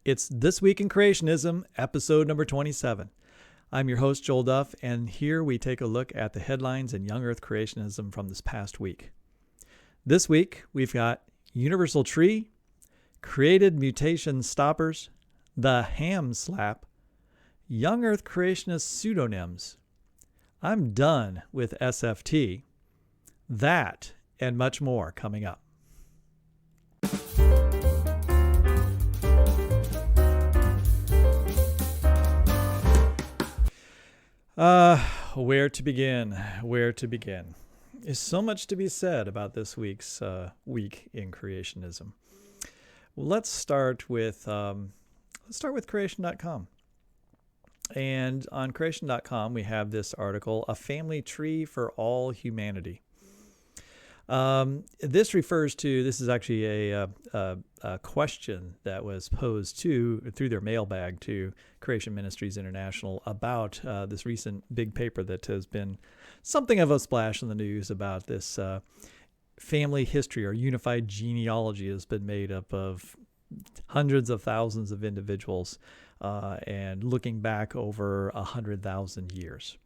It's This Week in Creationism, episode number 27. I'm your host, Joel Duff, and here we take a look at the headlines in young earth creationism from this past week. This week, we've got Universal Tree, Created Mutation Stoppers, The Ham Slap, Young Earth Creationist Pseudonyms. I'm done with SFT. That and much more coming up. Where to begin? There's so much to be said about this week's week in creationism. Well, let's start with creation.com. And on creation.com, we have this article, A Family Tree for All Humanity. This is actually a question that was posed through their mailbag to Creation Ministries International about this recent big paper that has been something of a splash in the news about this family history or unified genealogy has been made up of hundreds of thousands of individuals and looking back over 100,000 years.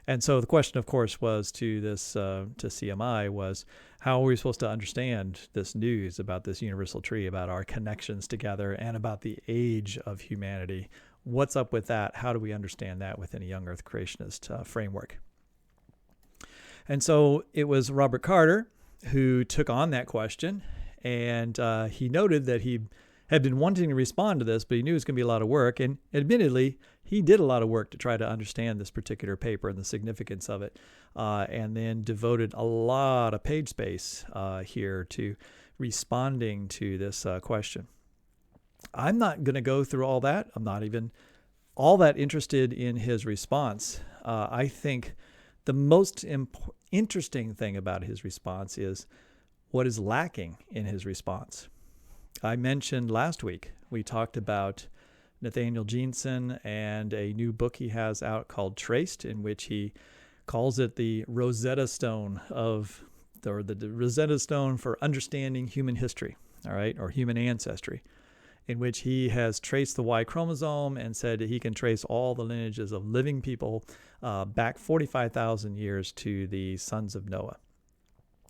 And so the question, of course, was to CMI was, how are we supposed to understand this news about this universal tree, about our connections together, and about the age of humanity? What's up with that? How do we understand that within a young earth creationist framework? And so it was Robert Carter who took on that question, and he noted that he had been wanting to respond to this, but he knew it was going to be a lot of work. And admittedly, he did a lot of work to try to understand this particular paper and the significance of it, and then devoted a lot of page space here to responding to this question. I'm not going to go through all that. I'm not even all that interested in his response. I think the most interesting thing about his response is what is lacking in his response. I mentioned last week, we talked about Nathaniel Jeanson and a new book he has out called Traced, in which he calls it the Rosetta Stone the Rosetta Stone for understanding human history, all right, or human ancestry, in which he has traced the Y chromosome and said that he can trace all the lineages of living people back 45,000 years to the sons of Noah.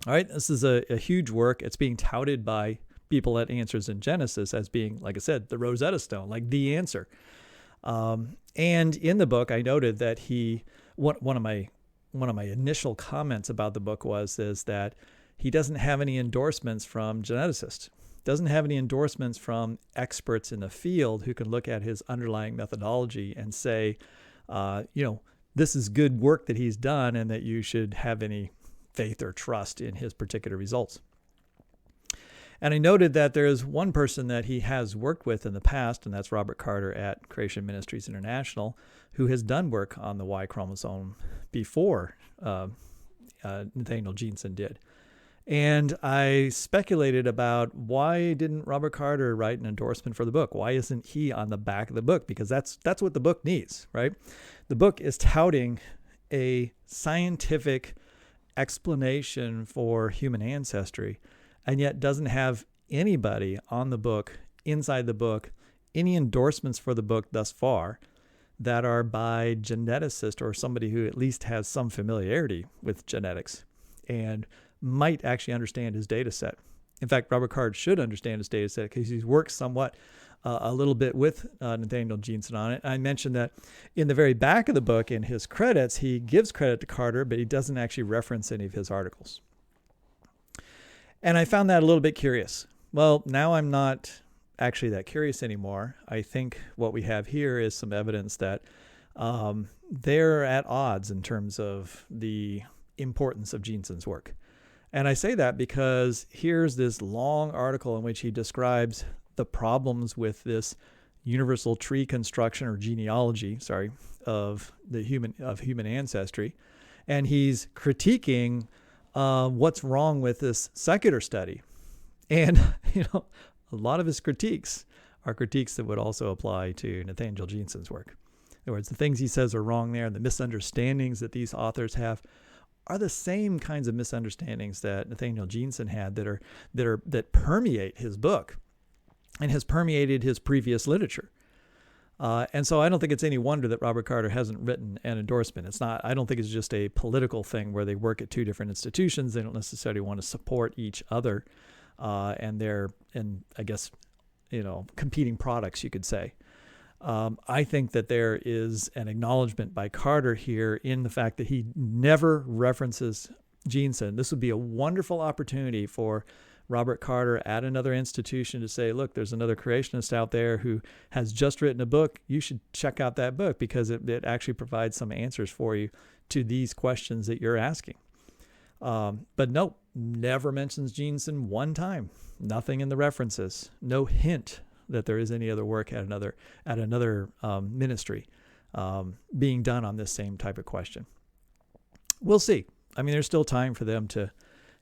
All right, this is a huge work. It's being touted by people at Answers in Genesis as being, like I said, the Rosetta Stone, like the answer. And in the book, I noted that one of my initial comments about the book is that he doesn't have any endorsements from geneticists, doesn't have any endorsements from experts in the field who can look at his underlying methodology and say, this is good work that he's done and that you should have any faith or trust in his particular results. And I noted that there is one person that he has worked with in the past, and that's Robert Carter at Creation Ministries International, who has done work on the Y chromosome before Nathaniel Jeanson did. And I speculated about why didn't Robert Carter write an endorsement for the book? Why isn't he on the back of the book? Because that's what the book needs, right? The book is touting a scientific explanation for human ancestry, and yet doesn't have anybody on the book, inside the book, any endorsements for the book thus far that are by geneticists or somebody who at least has some familiarity with genetics and might actually understand his data set. In fact, Robert Card should understand his data set because he's worked somewhat a little bit with Nathaniel Jeanson on it. I mentioned that in the very back of the book, in his credits, he gives credit to Carter, but he doesn't actually reference any of his articles. And I found that a little bit curious. Well, now I'm not actually that curious anymore. I think what we have here is some evidence that they're at odds in terms of the importance of Jeanson's work. And I say that because here's this long article in which he describes the problems with this universal tree construction or genealogy, of human ancestry. And he's critiquing what's wrong with this secular study. And, a lot of his critiques are critiques that would also apply to Nathaniel Jeanson's work. In other words, the things he says are wrong there, and the misunderstandings that these authors have are the same kinds of misunderstandings that Nathaniel Jeanson had that permeate his book. and has permeated his previous literature. And so I don't think it's any wonder that Robert Carter hasn't written an endorsement. It's not, I don't think it's just a political thing where they work at two different institutions. They don't necessarily want to support each other. And they're, I guess, competing products, you could say. I think that there is an acknowledgement by Carter here in the fact that he never references Jeanson. This would be a wonderful opportunity for Robert Carter at another institution to say, look, there's another creationist out there who has just written a book. You should check out that book because it actually provides some answers for you to these questions that you're asking. But nope, never mentions Jeanson one time. Nothing in the references. No hint that there is any other work at another ministry being done on this same type of question. We'll see. I mean, there's still time for them to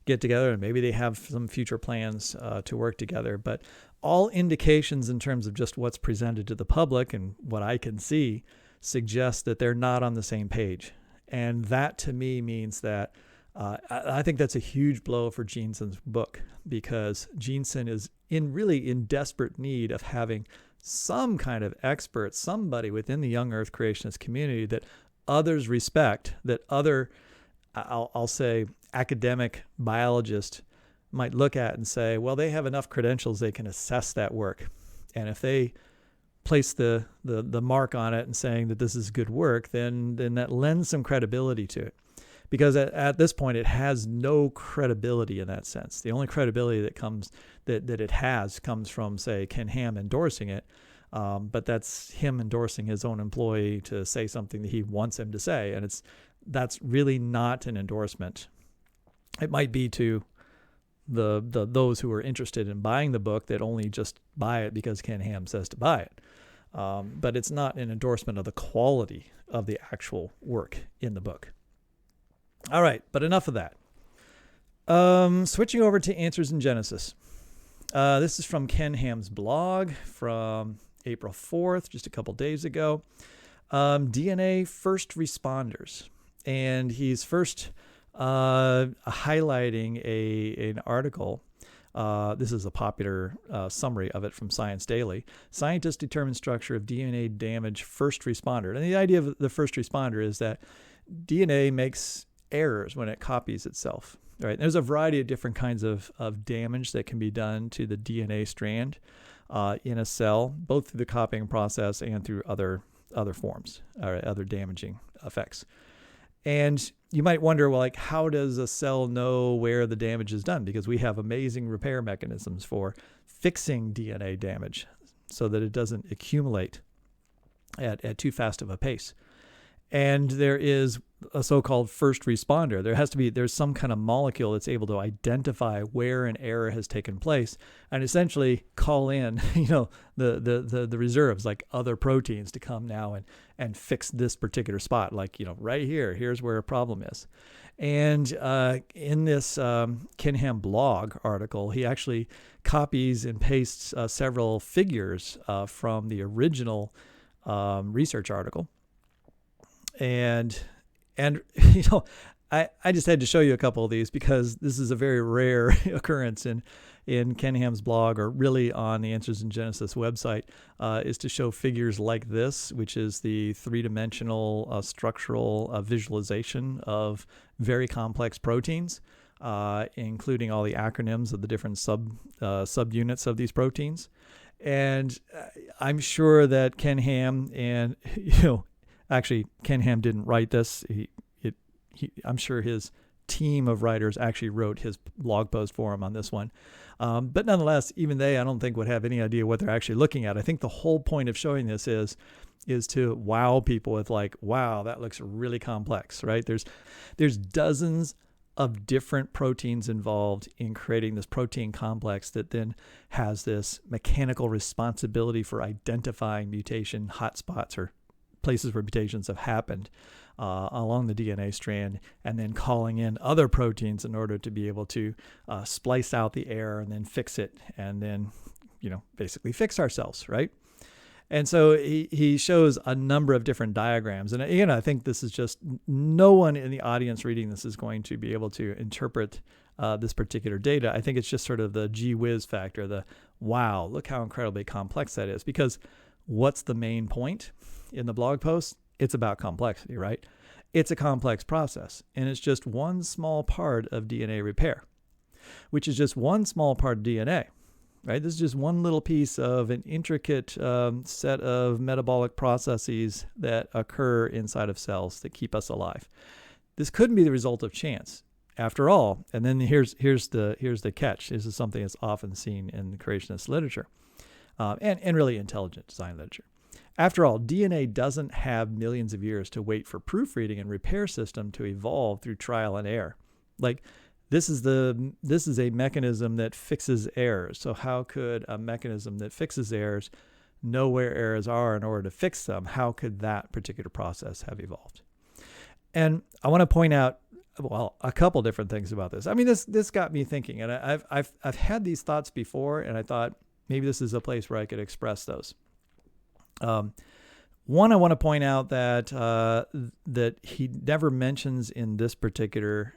get together, and maybe they have some future plans to work together. But all indications in terms of just what's presented to the public and what I can see suggest that they're not on the same page. And that to me means that I think that's a huge blow for Jeanson's book, because Jeanson is in desperate need of having some kind of expert, somebody within the young earth creationist community that others respect, that other, I'll say, academic biologists might look at and say, well, they have enough credentials, they can assess that work. And if they place the mark on it and saying that this is good work, then that lends some credibility to it. Because at this point, it has no credibility in that sense. The only credibility that it has comes from, say, Ken Ham endorsing it. But that's him endorsing his own employee to say something that he wants him to say. And that's really not an endorsement. It might be to those who are interested in buying the book that only just buy it because Ken Ham says to buy it. But it's not an endorsement of the quality of the actual work in the book. All right, but enough of that. Switching over to Answers in Genesis. This is from Ken Ham's blog from April 4th, just a couple days ago. DNA first responders. And he's first highlighting an article. This is a popular summary of it from Science Daily. Scientists determine structure of DNA damage first responder. And the idea of the first responder is that DNA makes errors when it copies itself. Right? There's a variety of different kinds of damage that can be done to the DNA strand in a cell, both through the copying process and through other forms or other damaging effects. And you might wonder, well, like, how does a cell know where the damage is done? Because we have amazing repair mechanisms for fixing DNA damage so that it doesn't accumulate at too fast of a pace. And there is a so-called first responder. There's some kind of molecule that's able to identify where an error has taken place and essentially call in, the reserves, like other proteins, to come now and fix this particular spot. Like, right here's where a problem is. And in this Ken Ham blog article, he actually copies and pastes several figures from the original research article. And I just had to show you a couple of these because this is a very rare occurrence in Ken Ham's blog, or really on the Answers in Genesis website, is to show figures like this, which is the three-dimensional structural visualization of very complex proteins, including all the acronyms of the different subunits of these proteins. And I'm sure that Ken Ham and, actually, Ken Ham didn't write this. I'm sure his team of writers actually wrote his blog post for him on this one. But nonetheless, even they, I don't think, would have any idea what they're actually looking at. I think the whole point of showing this is to wow people with, like, wow, that looks really complex, right? There's dozens of different proteins involved in creating this protein complex that then has this mechanical responsibility for identifying mutation hotspots or places where mutations have happened along the DNA strand, and then calling in other proteins in order to be able to splice out the error and then fix it, and then, basically fix ourselves, right? And so he shows a number of different diagrams. And I think this is just, no one in the audience reading this is going to be able to interpret this particular data. I think it's just sort of the gee whiz factor, the wow, look how incredibly complex that is. Because what's the main point in the blog post? It's about complexity, right? It's a complex process, and it's just one small part of DNA repair, which is just one small part of DNA, right? This is just one little piece of an intricate set of metabolic processes that occur inside of cells that keep us alive. This couldn't be the result of chance, after all. And then here's the catch. This is something that's often seen in the creationist literature, and really intelligent design literature. After all, DNA doesn't have millions of years to wait for proofreading and repair system to evolve through trial and error. Like, this is a mechanism that fixes errors. So how could a mechanism that fixes errors know where errors are in order to fix them? How could that particular process have evolved? And I want to point out, well, a couple different things about this. I mean, this got me thinking, and I've had these thoughts before, and I thought maybe this is a place where I could express those. One, I want to point out that that he never mentions in this particular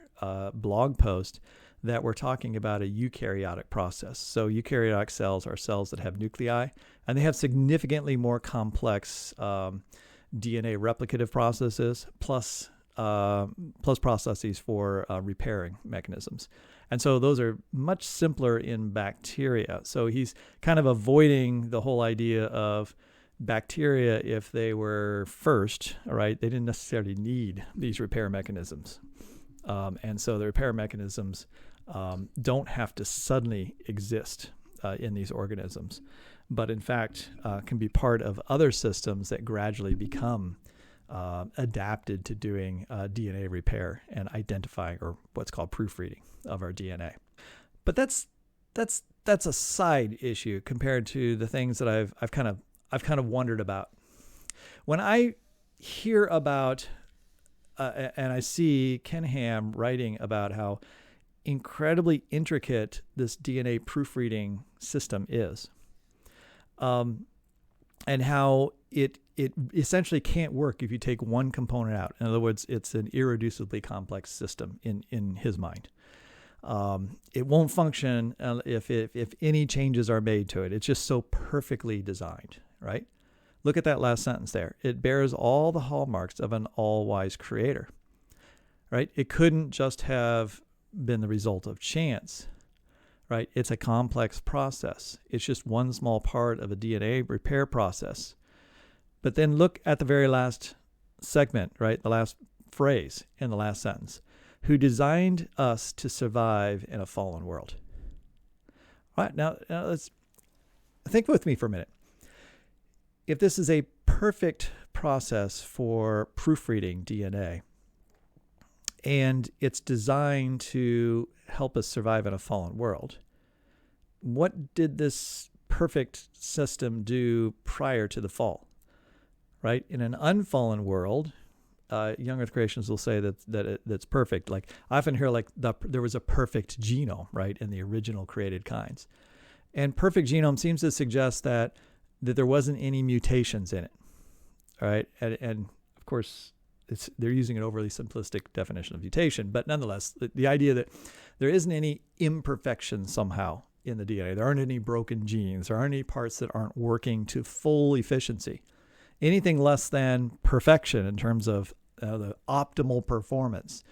blog post that we're talking about a eukaryotic process. So eukaryotic cells are cells that have nuclei, and they have significantly more complex DNA replicative processes, plus processes for repairing mechanisms. And so those are much simpler in bacteria. So he's kind of avoiding the whole idea of bacteria, if they were first, all right, they didn't necessarily need these repair mechanisms. And so the repair mechanisms don't have to suddenly exist in these organisms, but in fact can be part of other systems that gradually become adapted to doing DNA repair and identifying, or what's called proofreading of our DNA. But that's a side issue compared to the things that I've kind of wondered about. When I hear about and I see Ken Ham writing about how incredibly intricate this DNA proofreading system is, and how it essentially can't work if you take one component out. In other words, it's an irreducibly complex system in his mind. It won't function if any changes are made to it. It's just so perfectly designed, right? Look at that last sentence there. It bears all the hallmarks of an all-wise creator, right? It couldn't just have been the result of chance, right? It's a complex process. It's just one small part of a DNA repair process. But then look at the very last segment, right? The last phrase in the last sentence. Who designed us to survive in a fallen world. All right, now let's think with me for a minute. If this is a perfect process for proofreading DNA, and it's designed to help us survive in a fallen world, what did this perfect system do prior to the fall? Right? In an unfallen world, young Earth creationists will say that's perfect. Like, I often hear there was a perfect genome, right, in the original created kinds. And perfect genome seems to suggest that there wasn't any mutations in it, all right? And of course, they're using an overly simplistic definition of mutation, but nonetheless, the idea that there isn't any imperfection somehow in the DNA. There aren't any broken genes. There aren't any parts that aren't working to full efficiency. Anything less than perfection in terms of the optimal performance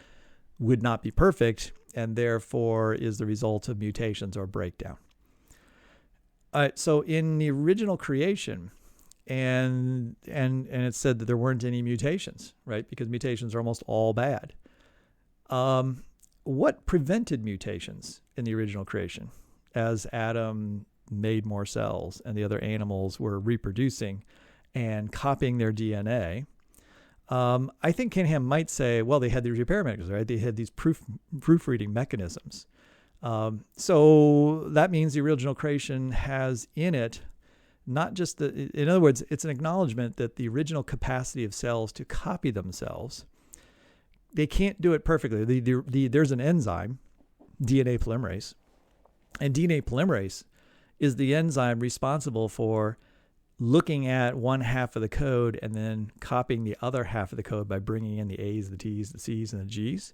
would not be perfect, and therefore is the result of mutations or breakdown. So in the original creation, and it said that there weren't any mutations, right? Because mutations are almost all bad. What prevented mutations in the original creation as Adam made more cells and the other animals were reproducing and copying their DNA? I think Ken Ham might say, well, they had these repair mechanisms, right? They had these proofreading mechanisms. So that means the original creation has in it not just in other words, it's an acknowledgement that the original capacity of cells to copy themselves, they can't do it perfectly. There's an enzyme, DNA polymerase, and DNA polymerase is the enzyme responsible for looking at one half of the code and then copying the other half of the code by bringing in the A's, the T's, the C's, and the G's,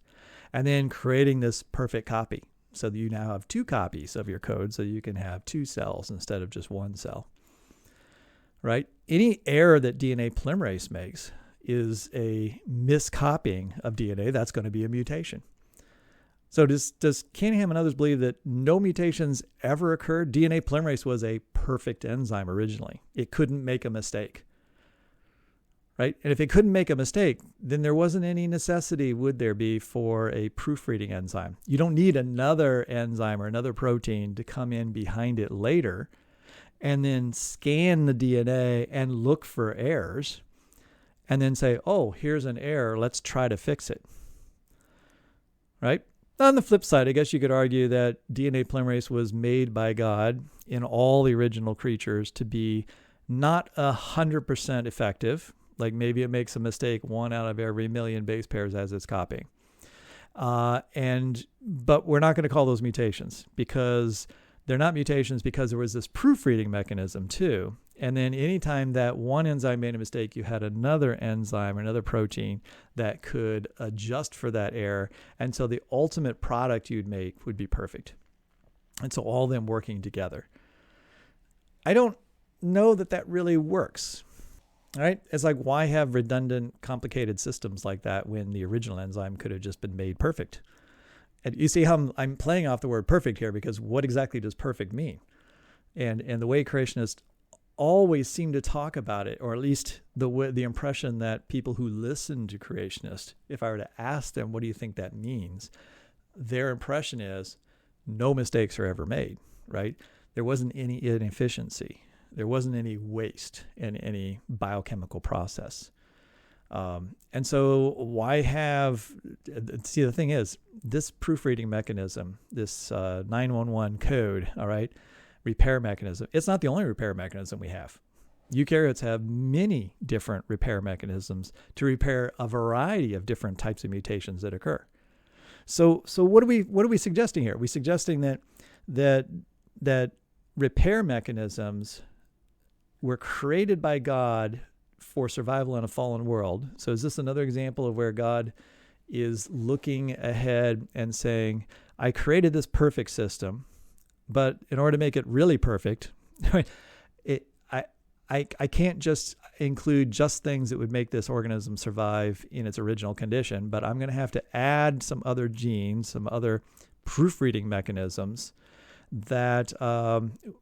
and then creating this perfect copy. so that you now have 2 copies of your code, so you can have 2 cells instead of just 1 cell, right? Any error that DNA polymerase makes is a miscopying of DNA. That's going to be a mutation. So does Cunningham and others believe that no mutations ever occurred? DNA polymerase was a perfect enzyme originally. It couldn't make a mistake, right? And if it couldn't make a mistake, then there wasn't any necessity, would there be, for a proofreading enzyme? You don't need another enzyme or another protein to come in behind it later and then scan the DNA and look for errors and then say, oh, here's an error, let's try to fix it, right? On the flip side, I guess you could argue that DNA polymerase was made by God in all the original creatures to be not 100% effective. Like maybe it makes a mistake 1 out of every million base pairs as it's copying. But we're not going to call those mutations because they're not mutations because there was this proofreading mechanism too. And then anytime that one enzyme made a mistake, you had another enzyme or another protein that could adjust for that error. And so the ultimate product you'd make would be perfect. And so all of them working together. I don't know that really works. All right? It's like, why have redundant, complicated systems like that when the original enzyme could have just been made perfect? And you see how I'm playing off the word perfect here, because what exactly does perfect mean? And the way creationists always seem to talk about it, or at least the impression that people who listen to creationists, if I were to ask them, what do you think that means? Their impression is no mistakes are ever made, right? There wasn't any inefficiency. There wasn't any waste in any biochemical process. And so why see, the thing is, this proofreading mechanism, this 911 code, all right, repair mechanism, it's not the only repair mechanism we have. Eukaryotes have many different repair mechanisms to repair a variety of different types of mutations that occur. So what are we suggesting here? We're suggesting that repair mechanisms were created by God for survival in a fallen world. So is this another example of where God is looking ahead and saying, I created this perfect system, but in order to make it really perfect, I can't just include just things that would make this organism survive in its original condition, but I'm going to have to add some other genes, some other proofreading mechanisms that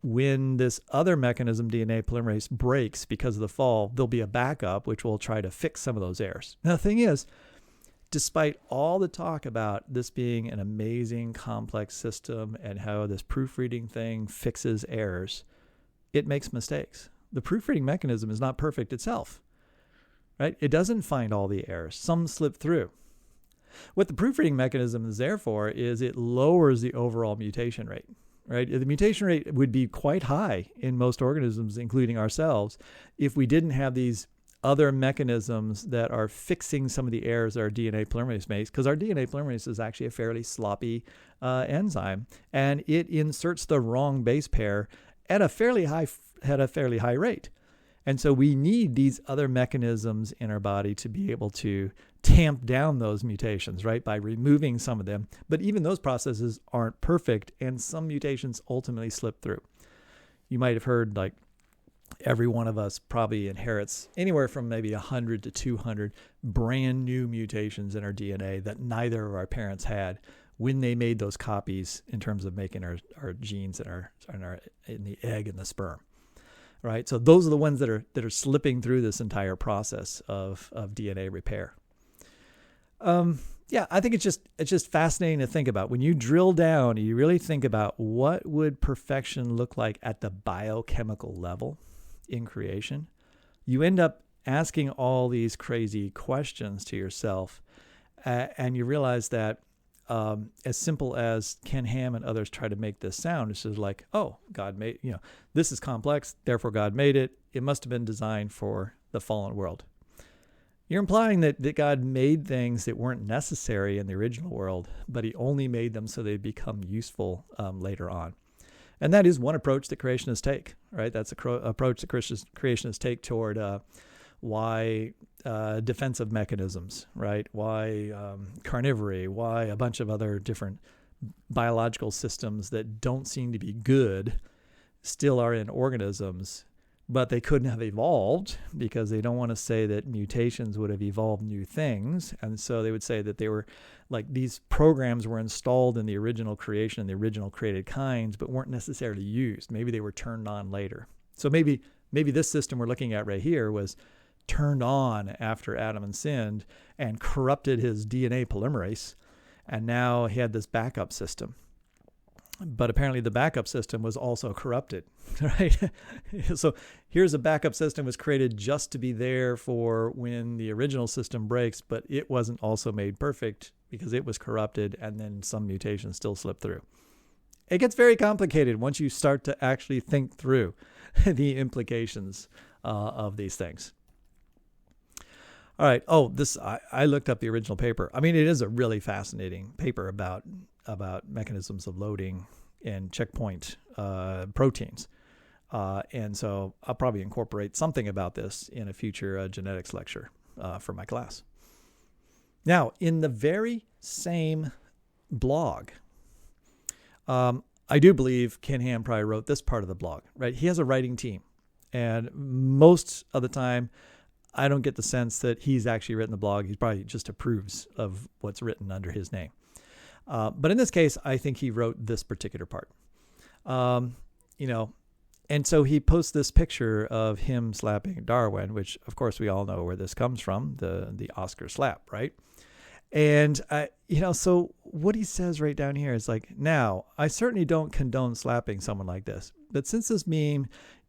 when this other mechanism, DNA polymerase, breaks because of the fall, there'll be a backup which will try to fix some of those errors. Now, the thing is, despite all the talk about this being an amazing, complex system and how this proofreading thing fixes errors, it makes mistakes. The proofreading mechanism is not perfect itself, right? It doesn't find all the errors. Some slip through. What the proofreading mechanism is there for is it lowers the overall mutation rate, right? The mutation rate would be quite high in most organisms, including ourselves, if we didn't have these other mechanisms that are fixing some of the errors that our DNA polymerase makes, because our DNA polymerase is actually a fairly sloppy enzyme, and it inserts the wrong base pair at a fairly high rate. And so we need these other mechanisms in our body to be able to tamp down those mutations, right, by removing some of them. But even those processes aren't perfect, and some mutations ultimately slip through. You might have heard, like, every one of us probably inherits anywhere from maybe 100 to 200 brand new mutations in our DNA that neither of our parents had when they made those copies in terms of making our genes in the egg and the sperm. Right? So those are the ones that are slipping through this entire process of DNA repair. I think it's just fascinating to think about. When you drill down, you really think about what would perfection look like at the biochemical level in creation. You end up asking all these crazy questions to yourself, and you realize that as simple as Ken Ham and others try to make this sound, it's just like, oh, God made, this is complex, therefore God made it. It must have been designed for the fallen world. You're implying that God made things that weren't necessary in the original world, but he only made them so they become useful later on. And that is one approach that creationists take, right? That's an approach that creationists take toward why defensive mechanisms, right? Why carnivory? Why a bunch of other different biological systems that don't seem to be good still are in organisms, but they couldn't have evolved because they don't want to say that mutations would have evolved new things. And so they would say that they were like these programs were installed in the original creation, the original created kinds, but weren't necessarily used. Maybe they were turned on later. So maybe this system we're looking at right here was turned on after Adam sinned and corrupted his DNA polymerase. And now he had this backup system. But apparently the backup system was also corrupted, right? So here's a backup system was created just to be there for when the original system breaks, but it wasn't also made perfect because it was corrupted and then some mutations still slip through. It gets very complicated once you start to actually think through the implications of these things. All right. Oh, I looked up the original paper. I mean, it is a really fascinating paper about mechanisms of loading and checkpoint proteins. And so I'll probably incorporate something about this in a future genetics lecture for my class. Now, in the very same blog, I do believe Ken Ham probably wrote this part of the blog, right? He has a writing team. And most of the time, I don't get the sense that he's actually written the blog. He probably just approves of what's written under his name. But in this case, I think he wrote this particular part. And so he posts this picture of him slapping Darwin, which of course we all know where this comes from, the Oscar slap, right? And, so what he says right down here is like, now, I certainly don't condone slapping someone like this, but since this meme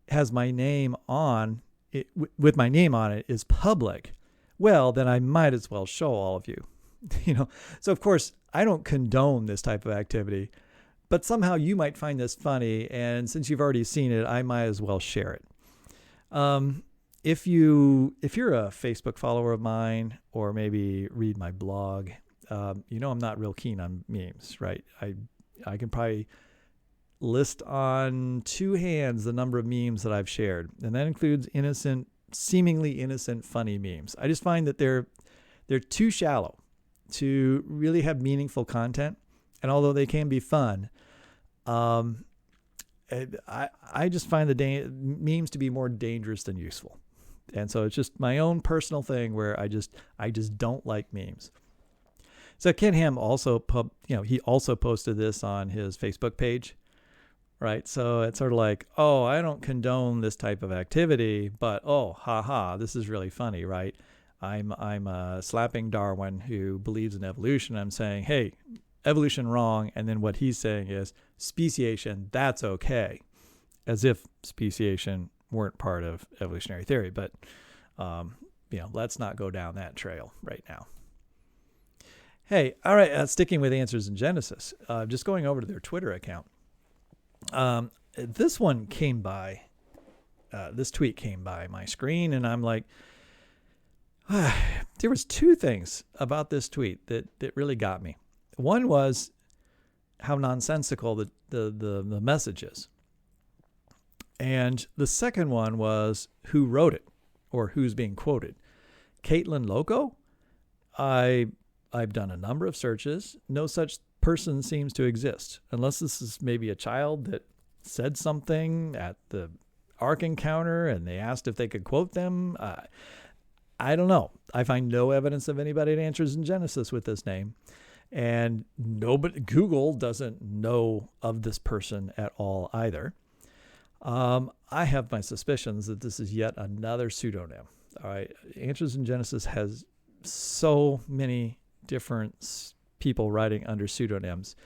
has my name on it, with my name on it is public, well, then I might as well show all of you, So of course, I don't condone this type of activity, but somehow you might find this funny. And since you've already seen it, I might as well share it. If you're a Facebook follower of mine, or maybe read my blog, I'm not real keen on memes, right? I can probably list on two hands the number of memes that I've shared, and that includes seemingly innocent, funny memes. I just find that they're too shallow to really have meaningful content, and although they can be fun, I just find the memes to be more dangerous than useful. And so it's just my own personal thing where I just don't like memes. So Ken Ham also he also posted this on his Facebook page, right? So it's sort of like, oh, I don't condone this type of activity, but this is really funny, right? I'm slapping Darwin, who believes in evolution. I'm saying, hey, evolution wrong, and then what he's saying is speciation, that's okay, as if speciation weren't part of evolutionary theory. But let's not go down that trail right now. Hey, all right, sticking with Answers in Genesis, just going over to their Twitter account. This tweet came by my screen, and I'm like, there was two things about this tweet that really got me. One was how nonsensical the message is. And the second one was who wrote it, or who's being quoted. Caitlin Locco? I've done a number of searches. No such person seems to exist, unless this is maybe a child that said something at the Ark encounter and they asked if they could quote them. I don't know. I find no evidence of anybody at Answers in Genesis with this name. And Google doesn't know of this person at all either. I have my suspicions that this is yet another pseudonym. All right. Answers in Genesis has so many different people writing under pseudonyms.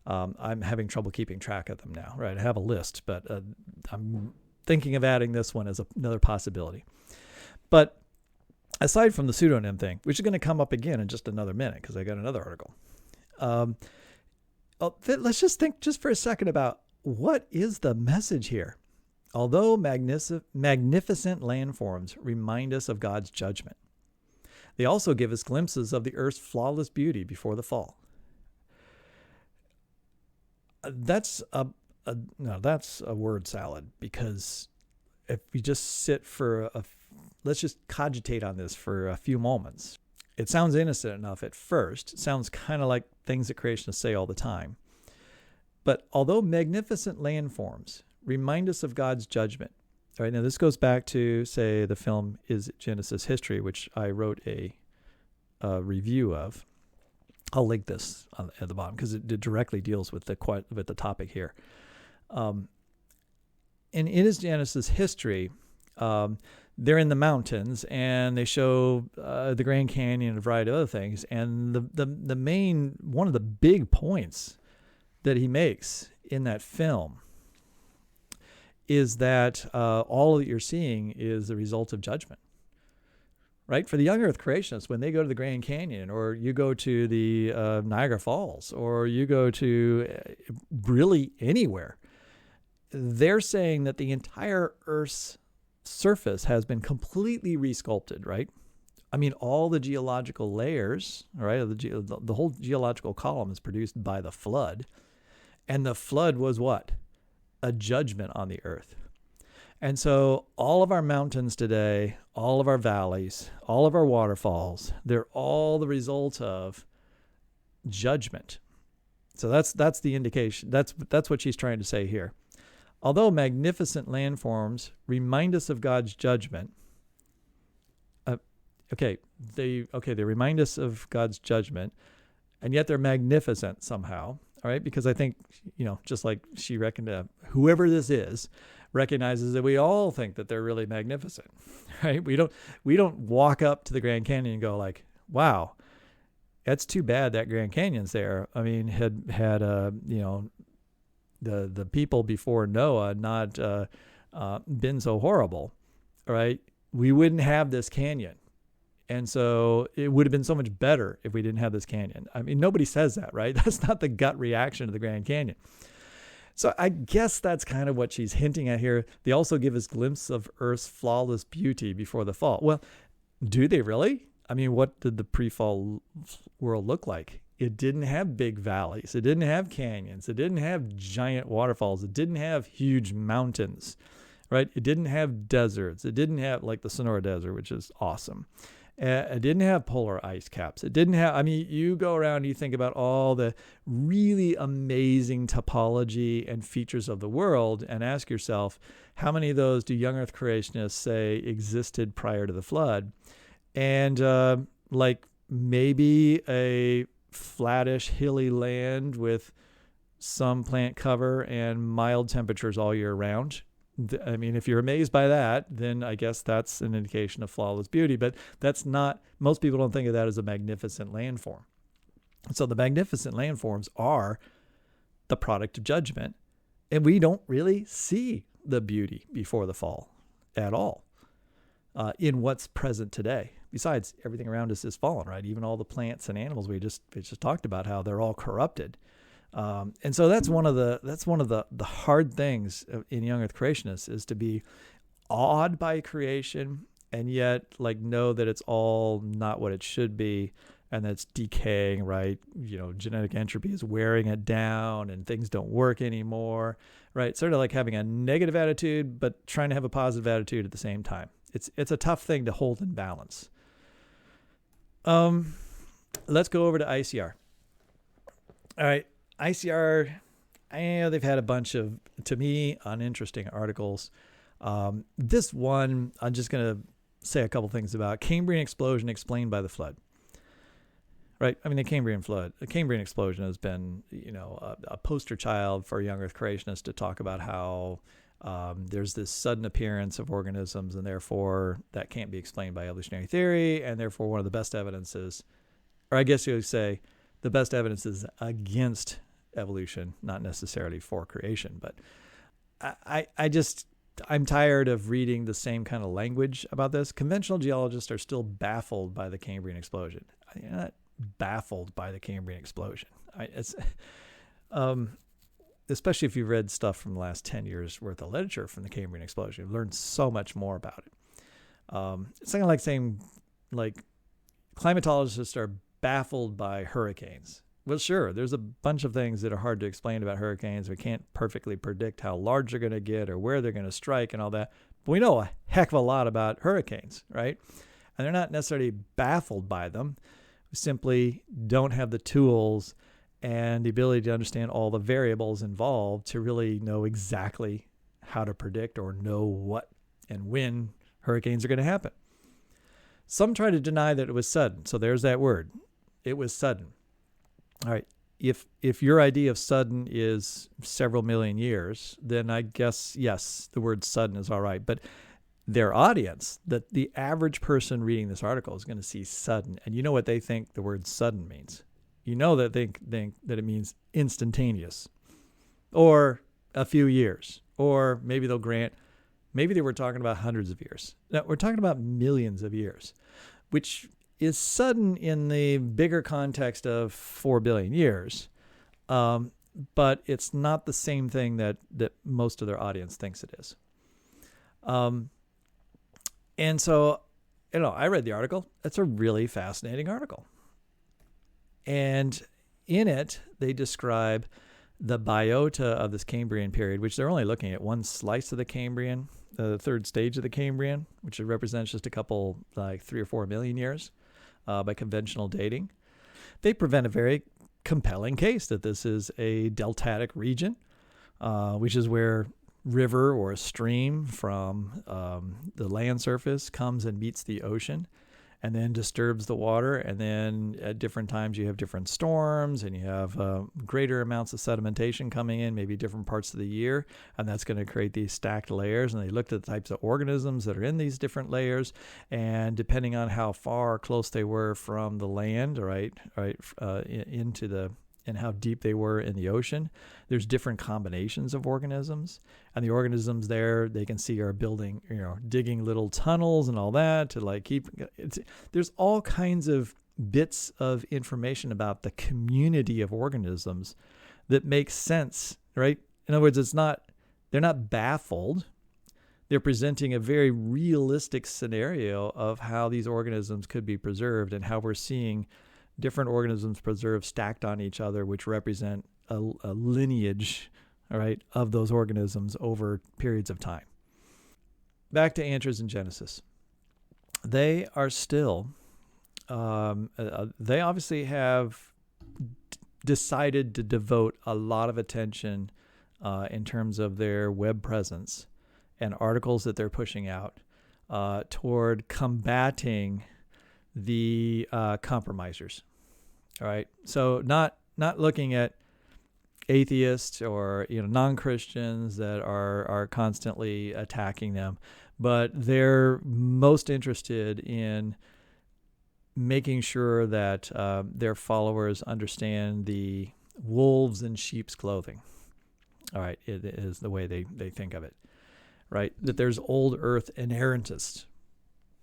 I'm having trouble keeping track of them now, right? I have a list, but I'm thinking of adding this one as another possibility. But aside from the pseudonym thing, which is going to come up again in just another minute because I got another article. Let's just think just for a second about what is the message here. Although magnificent landforms remind us of God's judgment, they also give us glimpses of the earth's flawless beauty before the fall. That's a word salad, because if we just sit for let's just cogitate on this for a few moments. It sounds innocent enough at first. It sounds kind of like things that creationists say all the time. But although magnificent landforms remind us of God's judgment. All right, now this goes back to, say, the film Is Genesis History, which I wrote a review of. I'll link this at the bottom because it directly deals with the topic here. And in Is Genesis History, they're in the mountains and they show the Grand Canyon and a variety of other things. And the main, one of the big points that he makes in that film is that all that you're seeing is the result of judgment, right? For the young earth creationists, when they go to the Grand Canyon, or you go to the Niagara Falls, or you go to really anywhere, they're saying that the entire Earth's surface has been completely resculpted, right? I mean, all the geological layers, right? The whole geological column is produced by the flood. And the flood was what? A judgment on the earth. And so all of our mountains today, all of our valleys, all of our waterfalls, they're all the result of judgment. So that's the indication. That's what she's trying to say here. Although magnificent landforms remind us of God's judgment, they remind us of God's judgment, and yet they're magnificent somehow. All right, because I think, just like she reckoned, whoever this is recognizes that we all think that they're really magnificent, right? We don't walk up to the Grand Canyon and go like, wow, that's too bad that Grand Canyon's there. I mean, had the people before Noah not been so horrible, right, we wouldn't have this canyon. And so it would have been so much better if we didn't have this canyon. I mean, nobody says that, right? That's not the gut reaction to the Grand Canyon. So I guess that's kind of what she's hinting at here. They also give us glimpses of Earth's flawless beauty before the fall. Well, do they really? I mean, what did the pre-fall world look like? It didn't have big valleys. It didn't have canyons. It didn't have giant waterfalls. It didn't have huge mountains, right? It didn't have deserts. It didn't have like the Sonora Desert, which is awesome. It didn't have polar ice caps. It didn't have, I mean, you go around, you think about all the really amazing topology and features of the world and ask yourself, how many of those do young earth creationists say existed prior to the flood? And like maybe a flattish, hilly land with some plant cover and mild temperatures all year round. I mean, if you're amazed by that, then I guess that's an indication of flawless beauty. But that's not, most people don't think of that as a magnificent landform. So the magnificent landforms are the product of judgment. And we don't really see the beauty before the fall at all in what's present today. Besides, everything around us is fallen, right? Even all the plants and animals we just talked about, how they're all corrupted. And so that's one of the hard things in young earth creationists, is to be awed by creation and yet like know that it's all not what it should be, and that it's decaying, right? Genetic entropy is wearing it down and things don't work anymore, right? Sort of like having a negative attitude but trying to have a positive attitude at the same time. It's a tough thing to hold in balance. Let's go over to ICR. All right. ICR, they've had a bunch of, to me, uninteresting articles. This one, I'm just going to say a couple things about. Cambrian explosion explained by the flood. Right? I mean, the Cambrian explosion has been, a poster child for young earth creationists to talk about how there's this sudden appearance of organisms, and therefore that can't be explained by evolutionary theory, and therefore one of the best evidences, or I guess you would say the best evidence is against evolution, not necessarily for creation. But I'm tired of reading the same kind of language about this. Conventional geologists are still baffled by the Cambrian explosion. I'm not baffled by the Cambrian explosion. Especially if you've read stuff from the last 10 years worth of literature from the Cambrian explosion. You've learned so much more about it. It's kind of like saying, like, climatologists are baffled by hurricanes. Well, sure, there's a bunch of things that are hard to explain about hurricanes. We can't perfectly predict how large they're going to get or where they're going to strike and all that. But we know a heck of a lot about hurricanes, right? And they're not necessarily baffled by them. We simply don't have the tools and the ability to understand all the variables involved to really know exactly how to predict or know what and when hurricanes are going to happen. Some try to deny that it was sudden. So there's that word. It was sudden. All right. If your idea of sudden is several million years, then I guess, yes, the word sudden is all right. But their audience, the average person reading this article is going to see sudden. And you know what they think the word sudden means. You know that they think that it means instantaneous or a few years, or maybe they'll grant, maybe they were talking about hundreds of years. No, we're talking about millions of years, which is sudden in the bigger context of 4 billion years. But it's not the same thing that most of their audience thinks it is. And so, I read the article. It's a really fascinating article. And in it, they describe the biota of this Cambrian period, which they're only looking at one slice of the Cambrian, the third stage of the Cambrian, which represents just a couple, like 3 or 4 million years by conventional dating. They present a very compelling case that this is a deltatic region, which is where river or a stream from the land surface comes and meets the ocean and then disturbs the water. And then at different times you have different storms and you have greater amounts of sedimentation coming in, maybe different parts of the year. And that's going to create these stacked layers. And they looked at the types of organisms that are in these different layers. And depending on how far or close they were from the land, into the, and how deep they were in the ocean, there's different combinations of organisms. And the organisms there, they can see are building, digging little tunnels and all that to there's all kinds of bits of information about the community of organisms that makes sense, right? In other words, they're not baffled. They're presenting a very realistic scenario of how these organisms could be preserved and how we're seeing different organisms preserved stacked on each other, which represent a lineage, all right, of those organisms over periods of time. Back to Antres and Genesis. They are still, they obviously have decided to devote a lot of attention in terms of their web presence and articles that they're pushing out toward combating the compromisers. All right. So not looking at atheists or non-Christians that are constantly attacking them, but they're most interested in making sure that their followers understand the wolves in sheep's clothing. All right. It is the way they think of it, right? That there's old earth inerrantists,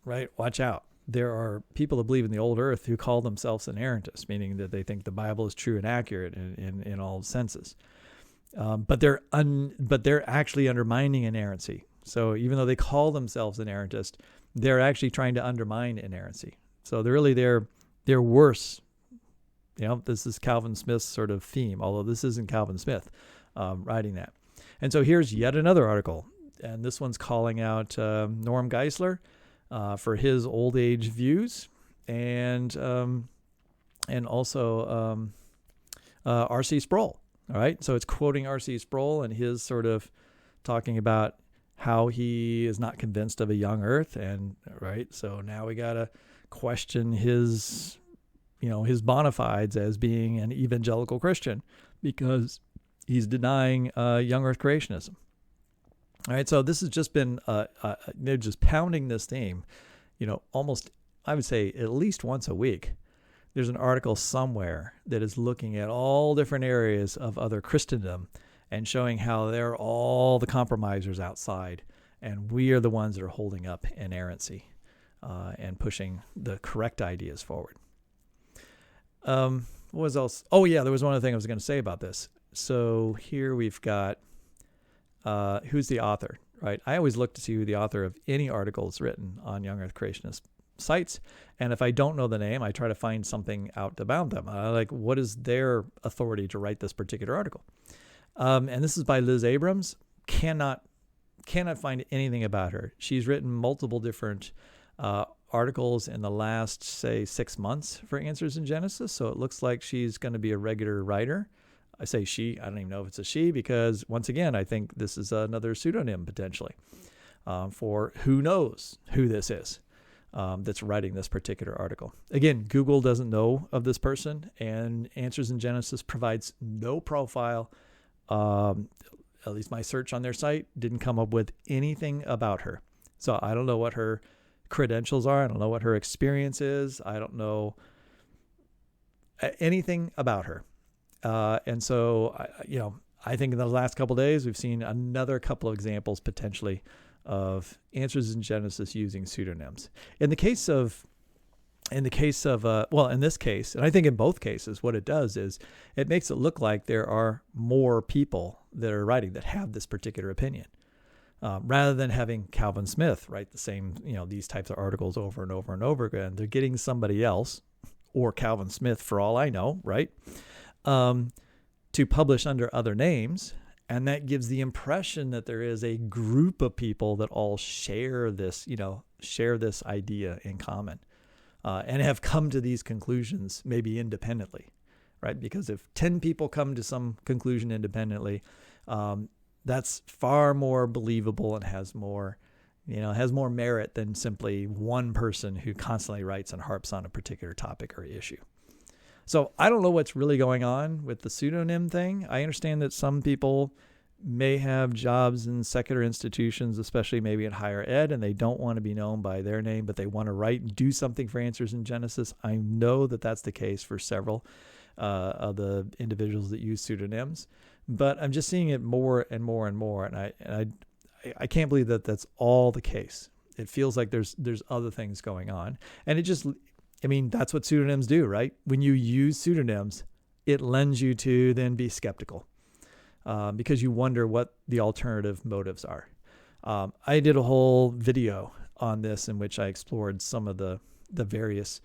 right? Watch out. There are people that believe in the old earth who call themselves inerrantists, meaning that they think the Bible is true and accurate in all senses. But they're actually undermining inerrancy. So even though they call themselves inerrantists, they're actually trying to undermine inerrancy. So they're worse. This is Calvin Smith's sort of theme, although this isn't Calvin Smith writing that. And so here's yet another article, and this one's calling out Norm Geisler for his old age views, and also R.C. Sproul. All right, so it's quoting R.C. Sproul and his sort of talking about how he is not convinced of a young Earth, and right. So now we gotta question his bona fides as being an evangelical Christian because he's denying young Earth creationism. All right, so this has just been, they're just pounding this theme, almost, I would say, at least once a week. There's an article somewhere that is looking at all different areas of other Christendom and showing how they're all the compromisers outside, and we are the ones that are holding up inerrancy and pushing the correct ideas forward. What was else? Oh, yeah, there was one other thing I was going to say about this. So here we've got who's the author, right? I always look to see who the author of any article is written on Young Earth Creationist sites. And if I don't know the name, I try to find something out about them. What is their authority to write this particular article? And this is by Liz Abrams. Cannot find anything about her. She's written multiple different articles in the last, say, 6 months for Answers in Genesis. So it looks like she's going to be a regular writer. I say she. I don't even know if it's a she because, once again, I think this is another pseudonym potentially for who knows who this is that's writing this particular article. Again, Google doesn't know of this person, and Answers in Genesis provides no profile. At least my search on their site didn't come up with anything about her. So I don't know what her credentials are. I don't know what her experience is. I don't know anything about her. And so, I think in the last couple of days, we've seen another couple of examples potentially of Answers in Genesis using pseudonyms. In this case, and I think in both cases, what it does is it makes it look like there are more people that are writing that have this particular opinion. Rather than having Calvin Smith write the same, these types of articles over and over and over again, they're getting somebody else, or Calvin Smith for all I know, right, to publish under other names. And that gives the impression that there is a group of people that all share this idea in common, and have come to these conclusions maybe independently, right? Because if 10 people come to some conclusion independently, that's far more believable and has more merit than simply one person who constantly writes and harps on a particular topic or issue. So I don't know what's really going on with the pseudonym thing. I understand that some people may have jobs in secular institutions, especially maybe in higher ed, and they don't want to be known by their name, but they want to write and do something for Answers in Genesis. I know that that's the case for several of the individuals that use pseudonyms, but I'm just seeing it more and more and more, and I can't believe that that's all the case. It feels like there's other things going on, and that's what pseudonyms do, right? When you use pseudonyms, it lends you to then be skeptical because you wonder what the alternative motives are. I did a whole video on this in which I explored some of the various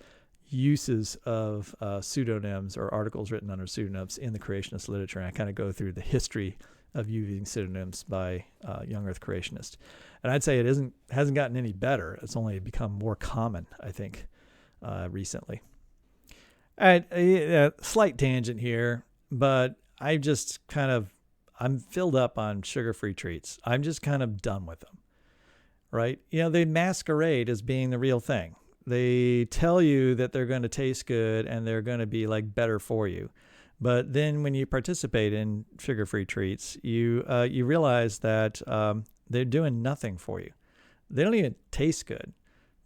uses of pseudonyms or articles written under pseudonyms in the creationist literature. And I kind of go through the history of using pseudonyms by young Earth creationists. And I'd say it hasn't gotten any better. It's only become more common, I think, recently. Slight tangent here, but I'm filled up on sugar-free treats. I'm just kind of done with them, right? They masquerade as being the real thing. They tell you that they're going to taste good and they're going to be like better for you. But then when you participate in sugar-free treats, you realize that they're doing nothing for you. They don't even taste good,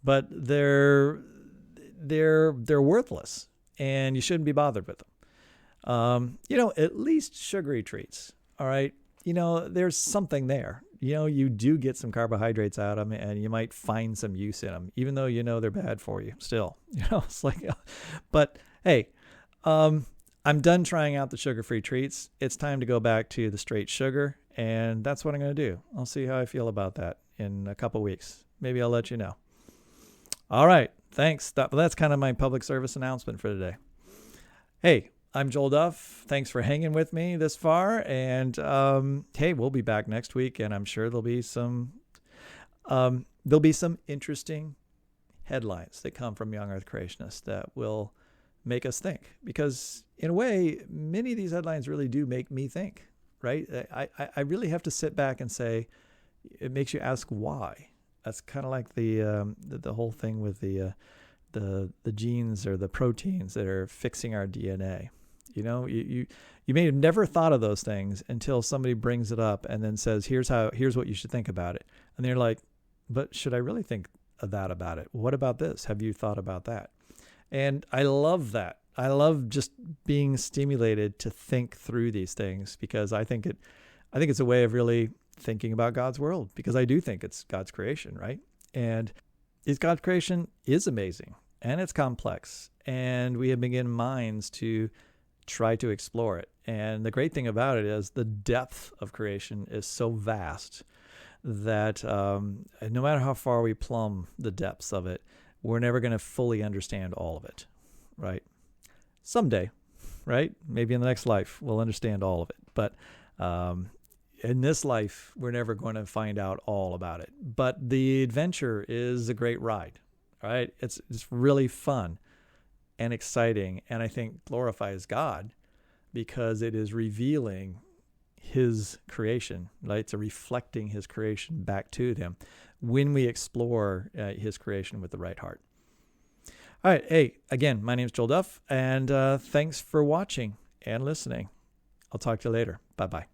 but they're worthless, and you shouldn't be bothered with them. At least sugary treats. All right. There's something there. You do get some carbohydrates out of them, and you might find some use in them, even though they're bad for you still. It's like, but hey, I'm done trying out the sugar-free treats. It's time to go back to the straight sugar, and that's what I'm going to do. I'll see how I feel about that in a couple weeks. Maybe I'll let you know. All right. Thanks. That's kind of my public service announcement for today. Hey, I'm Joel Duff. Thanks for hanging with me this far. And hey, we'll be back next week, and I'm sure there'll be some interesting headlines that come from young Earth creationists that will make us think. Because in a way, many of these headlines really do make me think, right? I really have to sit back and say, it makes you ask why. That's kind of like the whole thing with the genes or the proteins that are fixing our DNA. You may have never thought of those things until somebody brings it up and then says, here's what you should think about it. And they're like, but should I really think that about it? What about this? Have you thought about that? And I love that. I love just being stimulated to think through these things, because I think it's a way of really thinking about God's world, because I do think it's God's creation, right? And God's creation is amazing, and it's complex, and we have been given minds to try to explore it. And the great thing about it is the depth of creation is so vast that no matter how far we plumb the depths of it, we're never going to fully understand all of it, right? Someday, right? Maybe in the next life, we'll understand all of it. But in this life, we're never going to find out all about it. But the adventure is a great ride, right? It's really fun and exciting, and I think glorifies God because it is revealing his creation, right? It's reflecting his creation back to him when we explore his creation with the right heart. All right. Hey, again, my name is Joel Duff, and thanks for watching and listening. I'll talk to you later. Bye-bye.